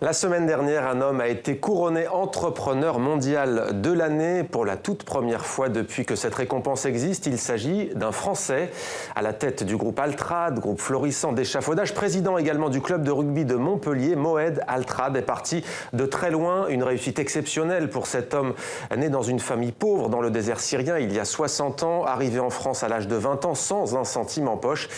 La semaine dernière, un homme a été couronné entrepreneur mondial de l'année pour la toute première fois depuis que cette récompense existe. Il s'agit d'un Français à la tête du groupe Altrad, groupe florissant d'échafaudage, président également du club de rugby de Montpellier. Moed Altrad est parti de très loin, une réussite exceptionnelle pour cet homme né dans une famille pauvre dans le désert syrien il y a 60 ans, arrivé en France à l'âge de 20 ans sans un centime en poche.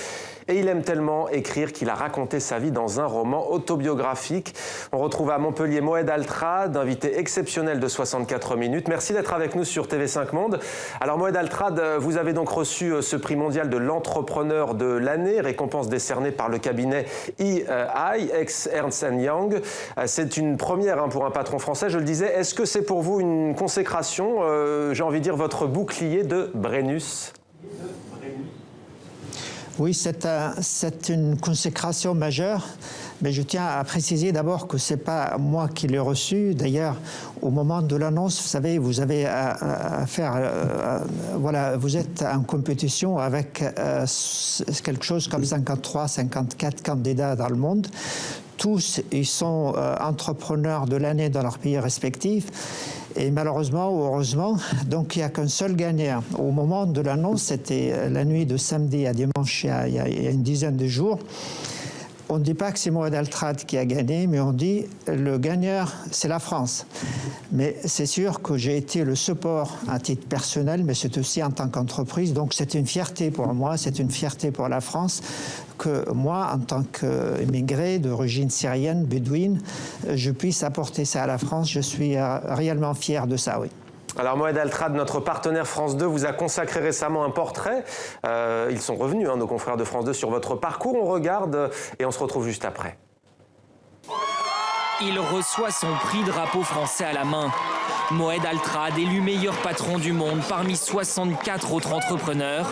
Et il aime tellement écrire qu'il a raconté sa vie dans un roman autobiographique. On retrouve à Montpellier Moed Altrad, invité exceptionnel de 64 minutes. Merci d'être avec nous sur TV5 Monde. Alors Moed Altrad, vous avez donc reçu ce prix mondial de l'entrepreneur de l'année, récompense décernée par le cabinet EY, ex-Ernst & Young. C'est une première pour un patron français, je le disais. Est-ce que c'est pour vous une consécration, j'ai envie de dire votre bouclier de Brennus ? Oui, c'est une consécration majeure, mais je tiens à préciser d'abord que ce n'est pas moi qui l'ai reçu. D'ailleurs, au moment de l'annonce, vous savez, vous avez à faire... voilà, vous êtes en compétition avec quelque chose comme 53, 54 candidats dans le monde. Tous, ils sont entrepreneurs de l'année dans leur pays respectifs. Et malheureusement ou heureusement, donc il n'y a qu'un seul gagnant. Au moment de l'annonce, c'était la nuit de samedi à dimanche, il y a une dizaine de jours. On ne dit pas que c'est Moed Altrad qui a gagné, mais on dit le gagneur, c'est la France. Mais c'est sûr que j'ai été le support à titre personnel, mais c'est aussi en tant qu'entreprise. Donc c'est une fierté pour moi, c'est une fierté pour la France que moi, en tant qu'immigré d'origine syrienne, bédouine, je puisse apporter ça à la France. Je suis réellement fier de ça, oui. Alors Moed Altrad, notre partenaire France 2, vous a consacré récemment un portrait. Ils sont revenus, nos confrères de France 2, sur votre parcours. On regarde et on se retrouve juste après. Il reçoit son prix drapeau français à la main. Moed Altrad, élu meilleur patron du monde parmi 64 autres entrepreneurs.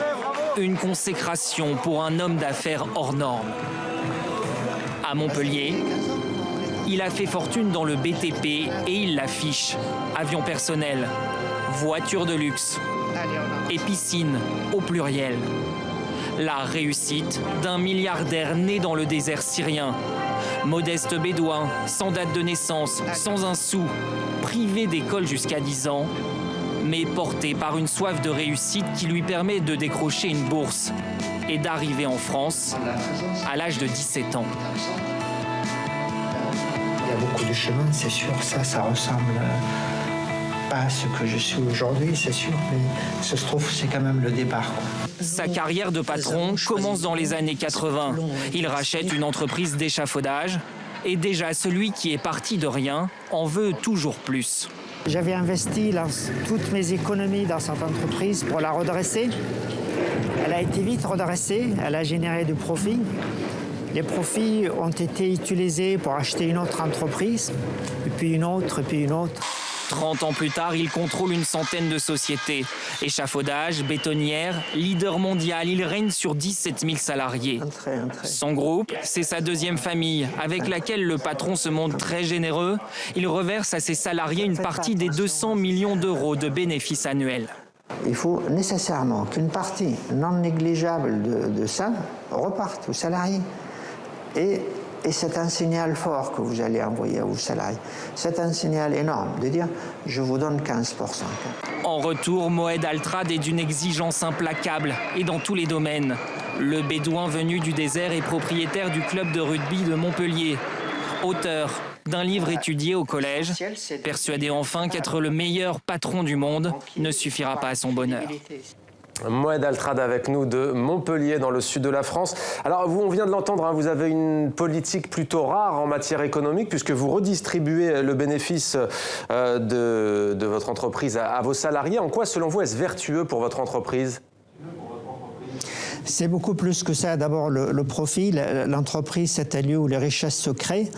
Une consécration pour un homme d'affaires hors norme. À Montpellier, il a fait fortune dans le BTP et il l'affiche. Avion personnel, voiture de luxe et piscine au pluriel. La réussite d'un milliardaire né dans le désert syrien. Modeste bédouin, sans date de naissance, sans un sou, privé d'école jusqu'à 10 ans, mais porté par une soif de réussite qui lui permet de décrocher une bourse et d'arriver en France à l'âge de 17 ans. Il y a beaucoup de chemin, c'est sûr, ça ressemble pas à ce que je suis aujourd'hui, c'est sûr, mais ça se trouve, c'est quand même le départ, quoi. Sa carrière de patron commence dans les années 80. Il rachète une entreprise d'échafaudage et déjà celui qui est parti de rien en veut toujours plus. J'avais investi toutes mes économies dans cette entreprise pour la redresser. Elle a été vite redressée, elle a généré du profit. Les profits ont été utilisés pour acheter une autre entreprise, et puis une autre, et puis une autre. 30 ans plus tard, il contrôle une centaine de sociétés. Échafaudage, bétonnière, leader mondial, il règne sur 17 000 salariés. Son groupe, c'est sa deuxième famille, avec laquelle le patron se montre très généreux. Il reverse à ses salariés une partie des 200 millions d'euros de bénéfices annuels. Il faut nécessairement qu'une partie non négligeable de ça reparte aux salariés. Et c'est un signal fort que vous allez envoyer à vos salariés. C'est un signal énorme de dire « je vous donne 15%. » En retour, Moed Altrad est d'une exigence implacable et dans tous les domaines. Le bédouin venu du désert est propriétaire du club de rugby de Montpellier. Auteur d'un livre étudié au collège, persuadé enfin qu'être le meilleur patron du monde ne suffira pas à son bonheur. Moed Altrad avec nous de Montpellier dans le sud de la France. Alors vous, on vient de l'entendre, vous avez une politique plutôt rare en matière économique puisque vous redistribuez le bénéfice de votre entreprise à vos salariés. En quoi, selon vous, est-ce vertueux pour votre entreprise ? C'est beaucoup plus que ça. D'abord, le profit. L'entreprise, c'est un lieu où les richesses se créent,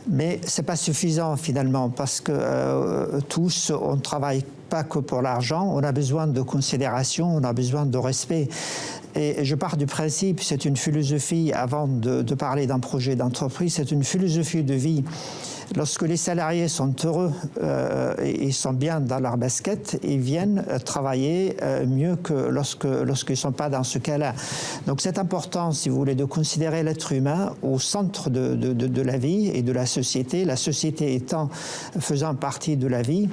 mais ce n'est pas suffisant finalement parce que tous, on ne travaille pas que pour l'argent. On a besoin de considération, on a besoin de respect. Et je pars du principe, c'est une philosophie, avant de parler d'un projet d'entreprise, c'est une philosophie de vie. Lorsque les salariés sont heureux et sont bien dans leur basket, ils viennent travailler mieux que lorsqu'ils ne sont pas dans ce cas-là. Donc c'est important, si vous voulez, de considérer l'être humain au centre de la vie et de la société faisant partie de la vie.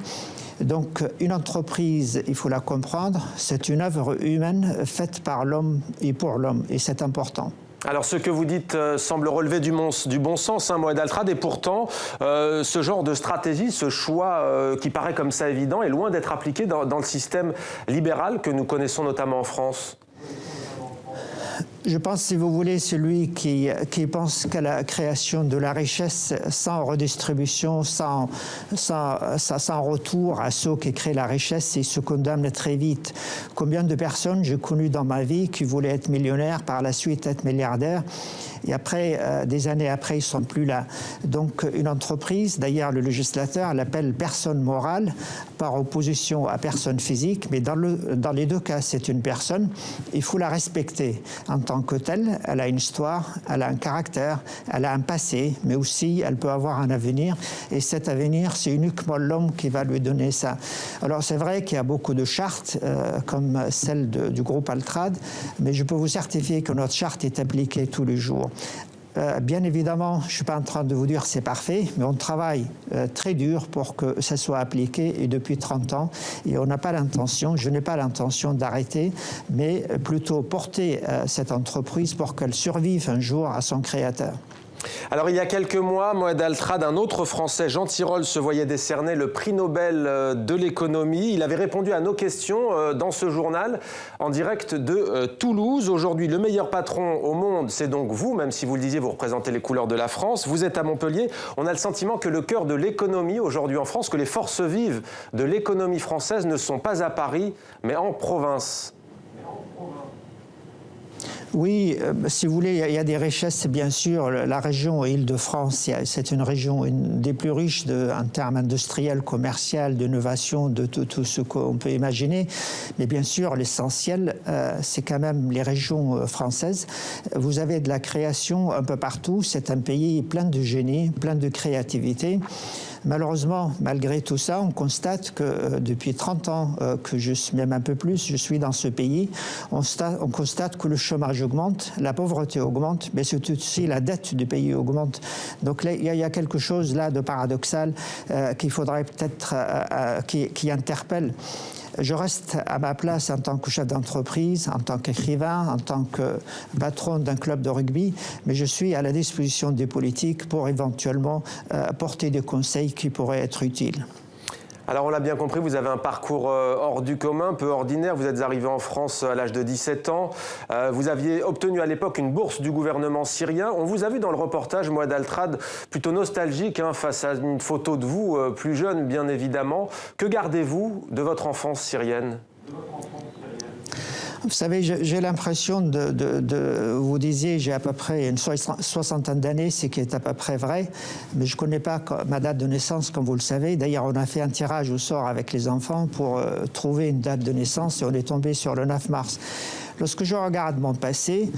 Donc une entreprise, il faut la comprendre, c'est une œuvre humaine faite par l'homme et pour l'homme, et c'est important. Alors ce que vous dites semble relever du bon sens, hein, Moed Altrad, et pourtant ce genre de stratégie, ce choix qui paraît comme ça évident, est loin d'être appliqué dans le système libéral que nous connaissons notamment en France. Je pense, si vous voulez, celui qui pense qu'à la création de la richesse sans redistribution, sans retour à ceux qui créent la richesse, il se condamne très vite. Combien de personnes j'ai connues dans ma vie qui voulaient être millionnaires, par la suite être milliardaires, et après, des années après, ils ne sont plus là. Donc une entreprise, d'ailleurs le législateur l'appelle personne morale par opposition à personne physique, mais dans les deux cas, c'est une personne, il faut la respecter en tant que telle. Elle a une histoire, elle a un caractère, elle a un passé, mais aussi elle peut avoir un avenir, et cet avenir, c'est uniquement l'homme qui va lui donner ça. Alors c'est vrai qu'il y a beaucoup de chartes, comme celle du groupe Altrad, mais je peux vous certifier que notre charte est appliquée tous les jours. Bien évidemment, je ne suis pas en train de vous dire que c'est parfait, mais on travaille très dur pour que ça soit appliqué, et depuis 30 ans, et on n'a pas l'intention, je n'ai pas l'intention d'arrêter, mais plutôt porter cette entreprise pour qu'elle survive un jour à son créateur. Alors il y a quelques mois, Moed Altrad, un autre Français, Jean Tirole, se voyait décerner le prix Nobel de l'économie. Il avait répondu à nos questions dans ce journal en direct de Toulouse. Aujourd'hui, le meilleur patron au monde, c'est donc vous, même si vous le disiez, vous représentez les couleurs de la France. Vous êtes à Montpellier. On a le sentiment que le cœur de l'économie aujourd'hui en France, que les forces vives de l'économie française ne sont pas à Paris, mais en province. Oui, si vous voulez, il y a des richesses, bien sûr. La région Île-de-France, c'est une région des plus riches en termes industriels, commerciaux, d'innovation, de tout ce qu'on peut imaginer. Mais bien sûr, l'essentiel, c'est quand même les régions françaises. Vous avez de la création un peu partout. C'est un pays plein de génie, plein de créativité. Malheureusement, malgré tout ça, on constate que depuis 30 ans, même un peu plus, je suis dans ce pays, on constate que le chômage augmente, la pauvreté augmente, mais c'est aussi la dette du pays augmente. Donc là, il y a quelque chose là de paradoxal qu'il faudrait peut-être, qui interpelle. Je reste à ma place en tant que chef d'entreprise, en tant qu'écrivain, en tant que patron d'un club de rugby, mais je suis à la disposition des politiques pour éventuellement apporter des conseils qui pourraient être utiles. Alors on l'a bien compris, vous avez un parcours hors du commun, peu ordinaire. Vous êtes arrivé en France à l'âge de 17 ans. Vous aviez obtenu à l'époque une bourse du gouvernement syrien. On vous a vu dans le reportage, Moed Altrad, plutôt nostalgique face à une photo de vous, plus jeune bien évidemment. Que gardez-vous de votre enfance syrienne ? Vous savez, j'ai l'impression vous disiez, j'ai à peu près une soixantaine d'années, ce qui est à peu près vrai, mais je ne connais pas ma date de naissance, comme vous le savez. D'ailleurs, on a fait un tirage au sort avec les enfants pour trouver une date de naissance, et on est tombé sur le 9 mars. Lorsque je regarde mon passé,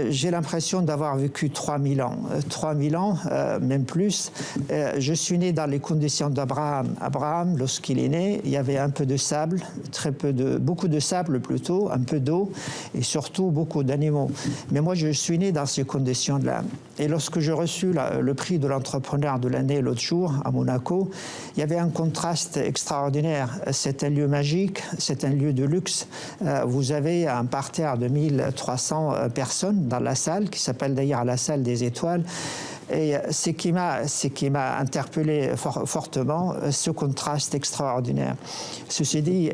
j'ai l'impression d'avoir vécu 3000 ans. 3000 ans, même plus. Je suis né dans les conditions d'Abraham. Abraham, lorsqu'il est né, il y avait un peu de sable, beaucoup de sable plutôt, un peu d'eau, et surtout beaucoup d'animaux. Mais moi, je suis né dans ces conditions-là. Et lorsque j'ai reçu le prix de l'entrepreneur de l'année l'autre jour, à Monaco, il y avait un contraste extraordinaire. C'est un lieu magique, c'est un lieu de luxe. Vous avez un parterre de 1300 personnes dans la salle, qui s'appelle d'ailleurs la salle des étoiles. Et ce qui m'a interpellé fortement, ce contraste extraordinaire. Ceci dit,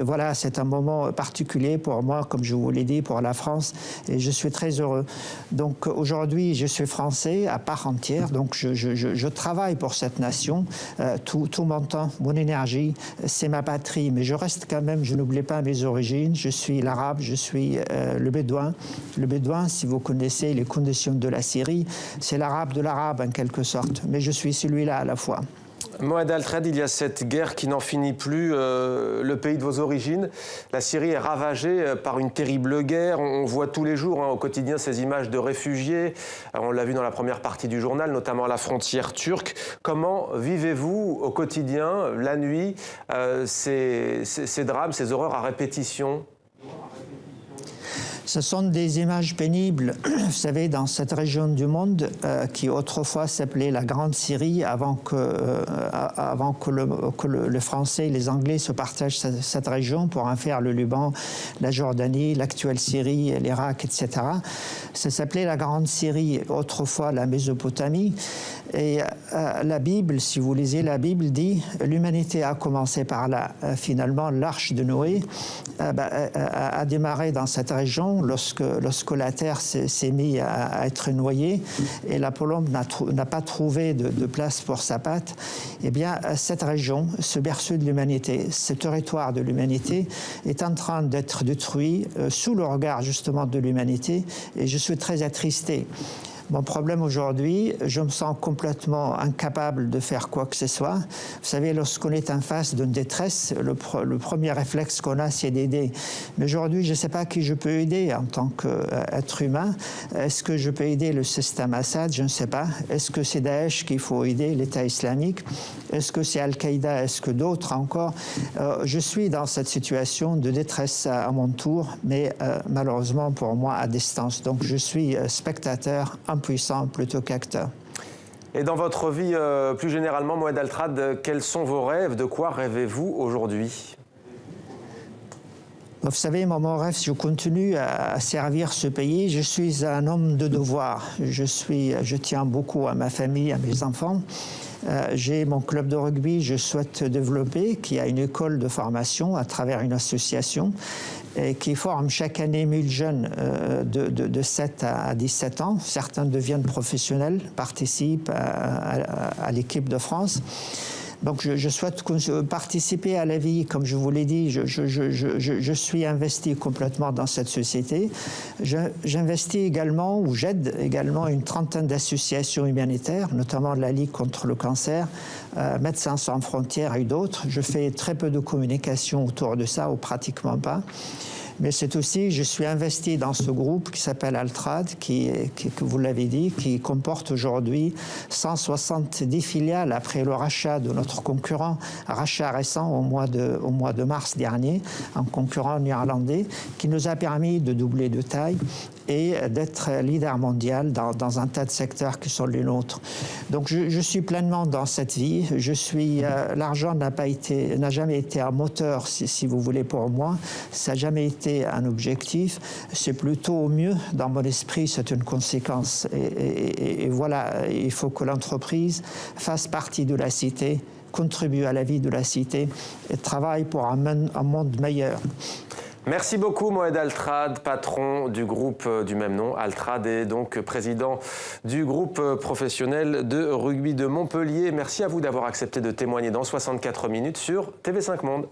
voilà, c'est un moment particulier pour moi, comme je vous l'ai dit, pour la France, et je suis très heureux. Donc aujourd'hui, je suis français à part entière, donc je travaille pour cette nation, tout mon temps, mon énergie, c'est ma patrie, mais je reste quand même, je n'oublie pas mes origines, je suis l'arabe, je suis le bédouin. Le bédouin, si vous connaissez les conditions de la Syrie, c'est l'arabe de l'arabe en quelque sorte, mais je suis celui-là à la fois. Moed Altrad, il y a cette guerre qui n'en finit plus, le pays de vos origines. La Syrie est ravagée par une terrible guerre. On voit tous les jours au quotidien ces images de réfugiés. On l'a vu dans la première partie du journal, notamment à la frontière turque. Comment vivez-vous au quotidien, la nuit, ces drames, ces horreurs à répétition ? Ce sont des images pénibles, vous savez, dans cette région du monde qui autrefois s'appelait la Grande Syrie, avant que le Français et les Anglais se partagent cette région pour en faire le Liban, la Jordanie, l'actuelle Syrie, l'Irak, etc. Ça s'appelait la Grande Syrie, autrefois la Mésopotamie. Et la Bible, si vous lisez la Bible, dit l'humanité a commencé par là. Finalement, l'arche de Noé a démarré dans cette région lorsque la terre s'est mise à être noyée et la colombe n'a pas trouvé de place pour sa patte. Eh bien, cette région, ce berceau de l'humanité, ce territoire de l'humanité est en train d'être détruit sous le regard justement de l'humanité, et je suis très attristé. Mon problème aujourd'hui, je me sens complètement incapable de faire quoi que ce soit. Vous savez, lorsqu'on est en face d'une détresse, le premier réflexe qu'on a, c'est d'aider. Mais aujourd'hui, je ne sais pas qui je peux aider en tant qu'être humain. Est-ce que je peux aider le système Assad? Je ne sais pas. Est-ce que c'est Daesh qu'il faut aider, l'État islamique? Est-ce que c'est Al-Qaïda? Est-ce que d'autres encore? Je suis dans cette situation de détresse à mon tour, mais malheureusement pour moi à distance. Donc je suis spectateur, impuissant plutôt qu'acteur. Et dans votre vie, plus généralement, Moed Altrad, quels sont vos rêves? De quoi rêvez-vous aujourd'hui? Vous savez, mon rêve, je continue à servir ce pays. Je suis un homme de devoir. Je tiens beaucoup à ma famille, à mes enfants. J'ai mon club de rugby, je souhaite développer, qui a une école de formation à travers une association qui forme chaque année 1000 jeunes de 7 à 17 ans. Certains deviennent professionnels, participent à l'équipe de France. Donc je souhaite participer à la vie, comme je vous l'ai dit, je suis investi complètement dans cette société. J'investis également, ou j'aide également une trentaine d'associations humanitaires, notamment la Ligue contre le cancer, Médecins sans frontières et d'autres. Je fais très peu de communication autour de ça, ou pratiquement pas. Mais c'est aussi, je suis investi dans ce groupe qui s'appelle Altrad, qui, vous l'avez dit, qui comporte aujourd'hui 170 filiales après le rachat de notre concurrent, rachat récent au mois de mars dernier, un concurrent néerlandais, qui nous a permis de doubler de taille et d'être leader mondial dans un tas de secteurs qui sont les nôtres. Donc je suis pleinement dans cette vie. L'argent n'a jamais été un moteur, si vous voulez, pour moi. Ça n'a jamais été un objectif. C'est plutôt au mieux, dans mon esprit, c'est une conséquence. Et voilà, il faut que l'entreprise fasse partie de la cité, contribue à la vie de la cité et travaille pour un monde meilleur. Merci beaucoup Moed Altrad, patron du groupe du même nom. Altrad est donc président du groupe professionnel de rugby de Montpellier. Merci à vous d'avoir accepté de témoigner dans 64 minutes sur TV5 Monde.